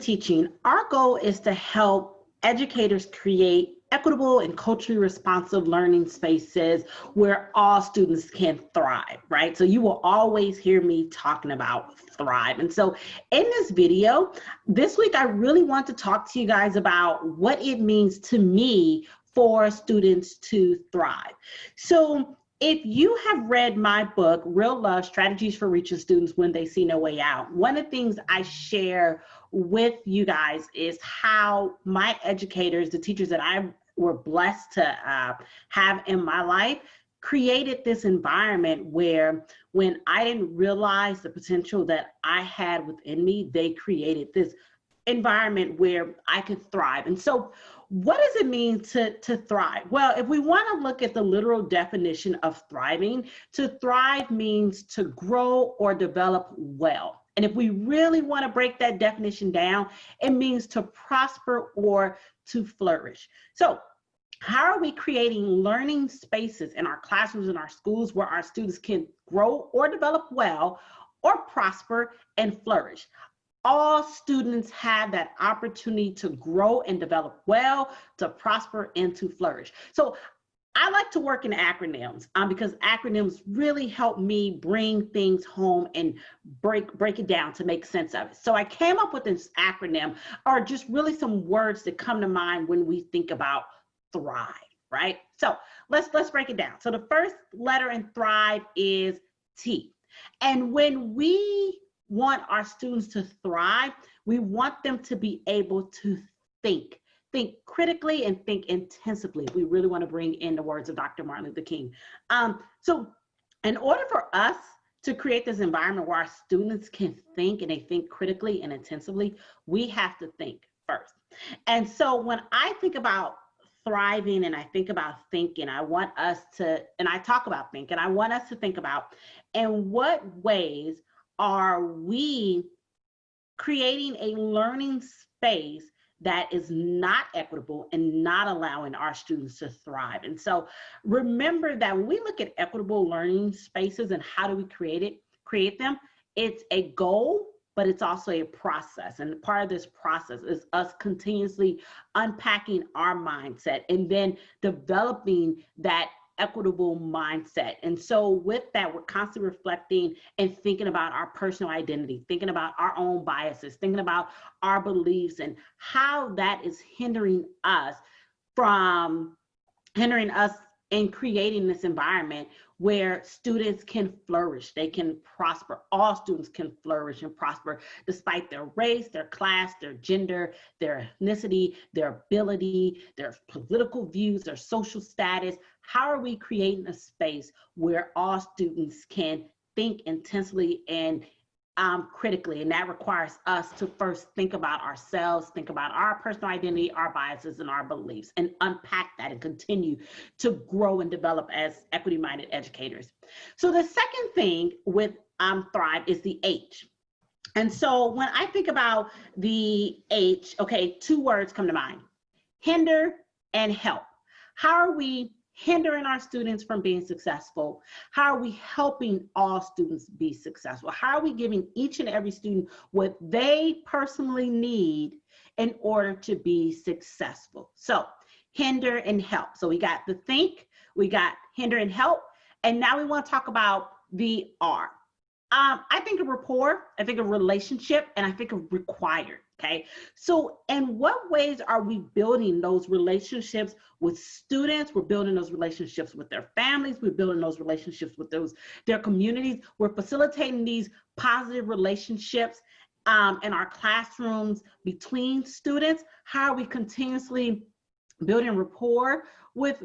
Teaching, our goal is to help educators create equitable and culturally responsive learning spaces where all students can thrive, right? So you will always hear me talking about thrive. And so in this video, this week, I really want to talk to you guys about what it means to me for students to thrive. So if you have read my book, Real Love, Strategies for Reaching Students When They See No Way Out, one of the things I share with you guys is how my educators, the teachers that I were blessed to have in my life, created this environment where when I didn't realize the potential that I had within me, they created this environment where I could thrive. And so what does it mean to thrive? Well, if we want to look at the literal definition of thriving, to thrive means to grow or develop well. And if we really want to break that definition down, it means to prosper or to flourish. So how are we creating learning spaces in our classrooms and our schools where our students can grow or develop well or prosper and flourish? All students have that opportunity to grow and develop well, to prosper and to flourish. So I like to work in acronyms because acronyms really help me bring things home and break it down to make sense of it. So I came up with this acronym, or just really some words that come to mind when we think about thrive, right? So let's break it down. So the first letter in thrive is T. And when we want our students to thrive, we want them to be able to think critically and think intensively. We really want to bring in the words of Dr. Martin Luther King. So in order for us to create this environment where our students can think and they think critically and intensively, we have to think first. And so when I think about thriving and I think about thinking, I want us to, and I talk about thinking, I want us to think about in what ways are we creating a learning space that is not equitable and not allowing our students to thrive. And so remember that when we look at equitable learning spaces and how do we create them, it's a goal, but it's also a process. And part of this process is us continuously unpacking our mindset and then developing that equitable mindset. And so with that, we're constantly reflecting and thinking about our personal identity, thinking about our own biases, thinking about our beliefs and how that is hindering us in creating this environment where students can flourish, they can prosper. All students can flourish and prosper despite their race, their class, their gender, their ethnicity, their ability, their political views, their social status. How are we creating a space where all students can think intensely and critically? And that requires us to first think about ourselves, think about our personal identity, our biases, and our beliefs, and unpack that and continue to grow and develop as equity-minded educators. So the second thing with thrive is the H. And so when I think about the H, okay, two words come to mind: hinder and help. How are we hindering our students from being successful? How are we helping all students be successful? How are we giving each and every student what they personally need in order to be successful? So hinder and help. So we got the think, we got hinder and help, and now we want to talk about the R. I think of rapport, I think of relationship, and I think of required. Okay, so in what ways are we building those relationships with students? We're building those relationships with their families. We're building those relationships with their communities. We're facilitating these positive relationships in our classrooms between students. How are we continuously building rapport with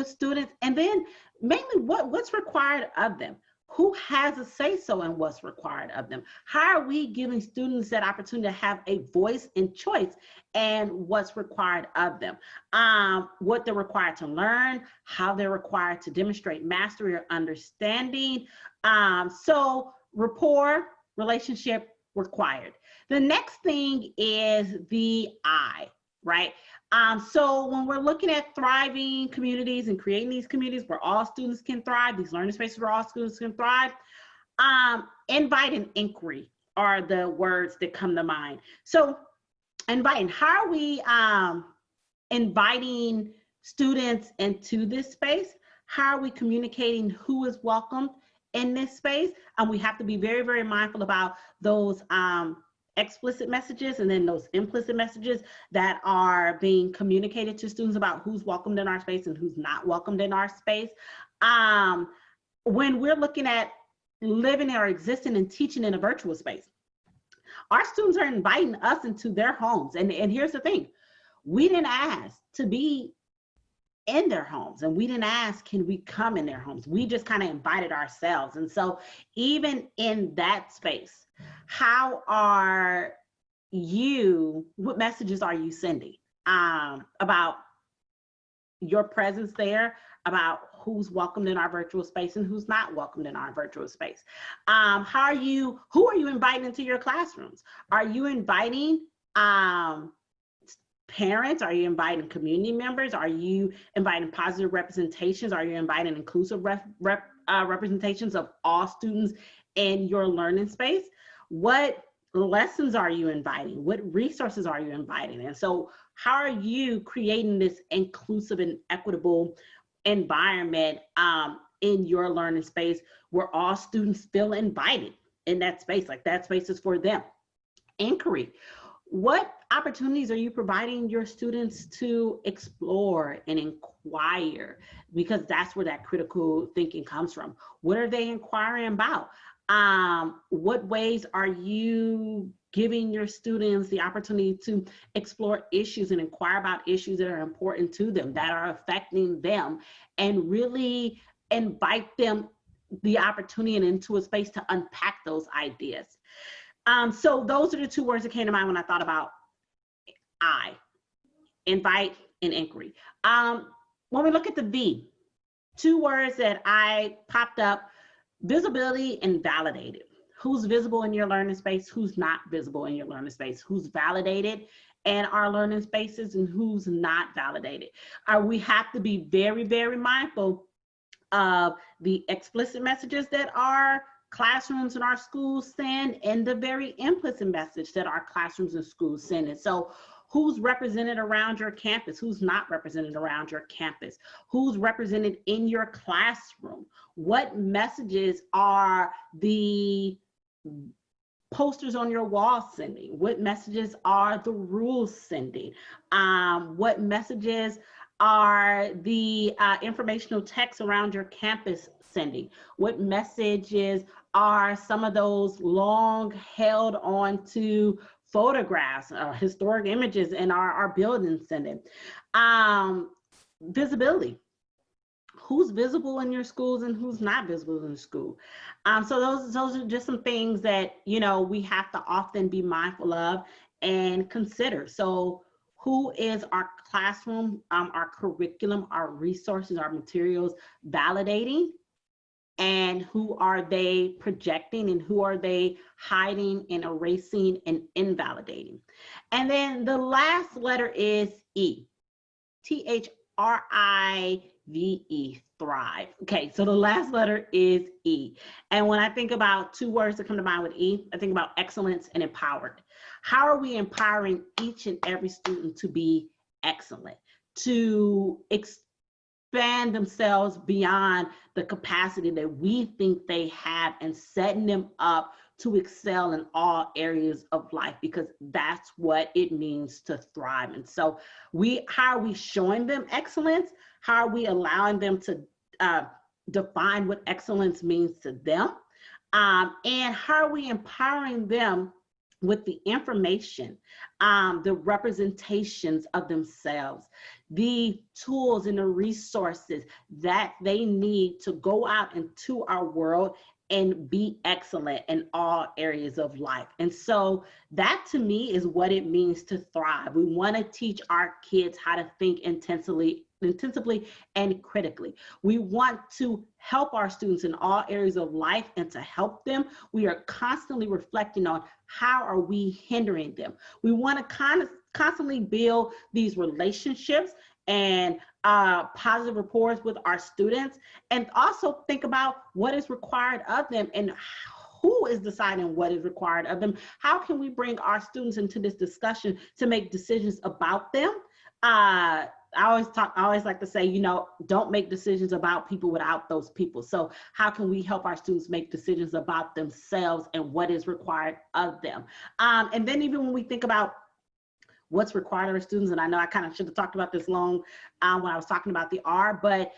students? And then mainly what's required of them? Who has a say-so in what's required of them? How are we giving students that opportunity to have a voice and choice and what's required of them? What they're required to learn, how they're required to demonstrate mastery or understanding. So rapport, relationship, required. The next thing is the I, right? So when we're looking at thriving communities and creating these communities where all students can thrive, these learning spaces where all students can thrive, invite and inquiry are the words that come to mind. So Inviting. How are we inviting students into this space? How are we communicating who is welcomed in this space? And we have to be very, very mindful about those explicit messages and then those implicit messages that are being communicated to students about who's welcomed in our space and who's not welcomed in our space. When we're looking at living or existing and teaching in a virtual space, our students are inviting us into their homes. And here's the thing, we didn't ask to be in their homes, and we didn't ask, can we come in their homes? We just kind of invited ourselves. And so even in that space, how are you, what messages are you sending about your presence there, about who's welcomed in our virtual space and who's not welcomed in our virtual space? Who are you inviting into your classrooms? Are you inviting parents? Are you inviting community members? Are you inviting positive representations? Are you inviting inclusive representations of all students in your learning space? What lessons are you inviting? What resources are you inviting? And so how are you creating this inclusive and equitable environment in your learning space where all students feel invited in that space, like that space is for them? Inquiry. What opportunities are you providing your students to explore and inquire? Because that's where that critical thinking comes from. What are they inquiring about? What ways are you giving your students the opportunity to explore issues and inquire about issues that are important to them, that are affecting them, and really invite them the opportunity and into a space to unpack those ideas? So those are the two words that came to mind when I thought about invite and inquiry. When we look at the V, two words that I popped up, visibility and validated. Who's visible in your learning space? Who's not visible in your learning space? Who's validated in our learning spaces and who's not validated? We have to be very, very mindful of the explicit messages that our classrooms and our schools send and the very implicit message that our classrooms and schools send. And so who's represented around your campus? Who's not represented around your campus? Who's represented in your classroom? What messages are the posters on your wall sending? What messages are the rules sending? What messages are the informational texts around your campus sending? What messages are some of those long held on to photographs, historic images in our buildings sending? Visibility. Who's visible in your schools and who's not visible in the school? So those are just some things that, you know, we have to often be mindful of and consider. So who is our classroom, our curriculum, our resources, our materials validating? And who are they projecting, and who are they hiding and erasing and invalidating? And then the last letter is E, THRIVE, thrive. Okay, so the last letter is E. And when I think about two words that come to mind with E, I think about excellence and empowered. How are we empowering each and every student to be excellent, to expand themselves beyond the capacity that we think they have, and setting them up to excel in all areas of life, because that's what it means to thrive? And so how are we showing them excellence? How are we allowing them to define what excellence means to them? And how are we empowering them with the information, the representations of themselves, the tools and the resources that they need to go out into our world and be excellent in all areas of life? And so that, to me, is what it means to thrive. We want to teach our kids how to think intensively and critically. We want to help our students in all areas of life, and to help them, we are constantly reflecting on how are we hindering them. We want to constantly build these relationships and positive rapports with our students, and also think about what is required of them and who is deciding what is required of them? How can we bring our students into this discussion to make decisions about them? I always like to say, you know, don't make decisions about people without those people. So how can we help our students make decisions about themselves and what is required of them? And then even when we think about what's required of our students, and I know I kind of should have talked about this long when I was talking about the R, but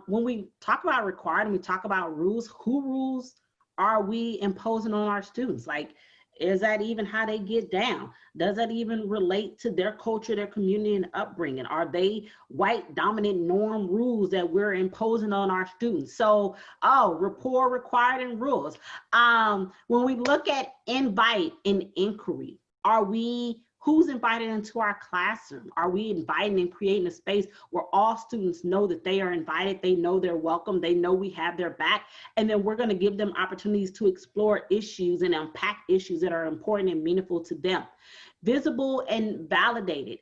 when we talk about required and we talk about rules, who rules are we imposing on our students? Like, is that even how they get down? Does that even relate to their culture, their community, and upbringing? Are they white dominant norm rules that we're imposing on our students? So, rapport, required, and rules. When we look at invite and inquiry, who's invited into our classroom? Are we inviting and creating a space where all students know that they are invited, they know they're welcome, they know we have their back, and then we're gonna give them opportunities to explore issues and unpack issues that are important and meaningful to them. Visible and validated.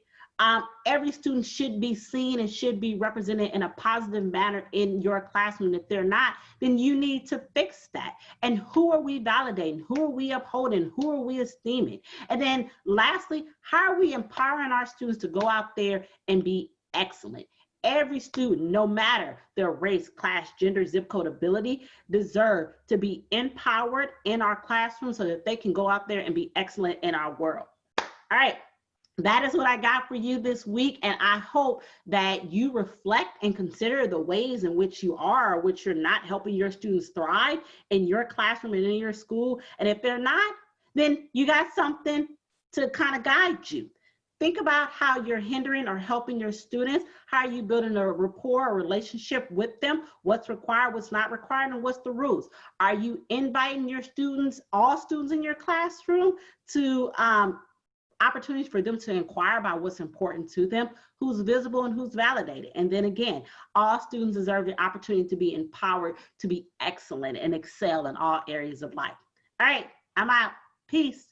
Every student should be seen and should be represented in a positive manner in your classroom. If they're not, then you need to fix that. And who are we validating? Who are we upholding? Who are we esteeming? And then lastly, how are we empowering our students to go out there and be excellent? Every student, no matter their race, class, gender, zip code, ability, deserve to be empowered in our classroom so that they can go out there and be excellent in our world. All right. That is what I got for you this week, and I hope that you reflect and consider the ways in which you are or which you're not helping your students thrive in your classroom and in your school. And if they're not, then you got something to kind of guide you. Think about how you're hindering or helping your students. How are you building a rapport or relationship with them? What's required, what's not required, and what's the rules? Are you inviting your students, all students in your classroom, to opportunities for them to inquire about what's important to them, who's visible and who's validated? And then again, all students deserve the opportunity to be empowered, to be excellent and excel in all areas of life. All right, I'm out. Peace.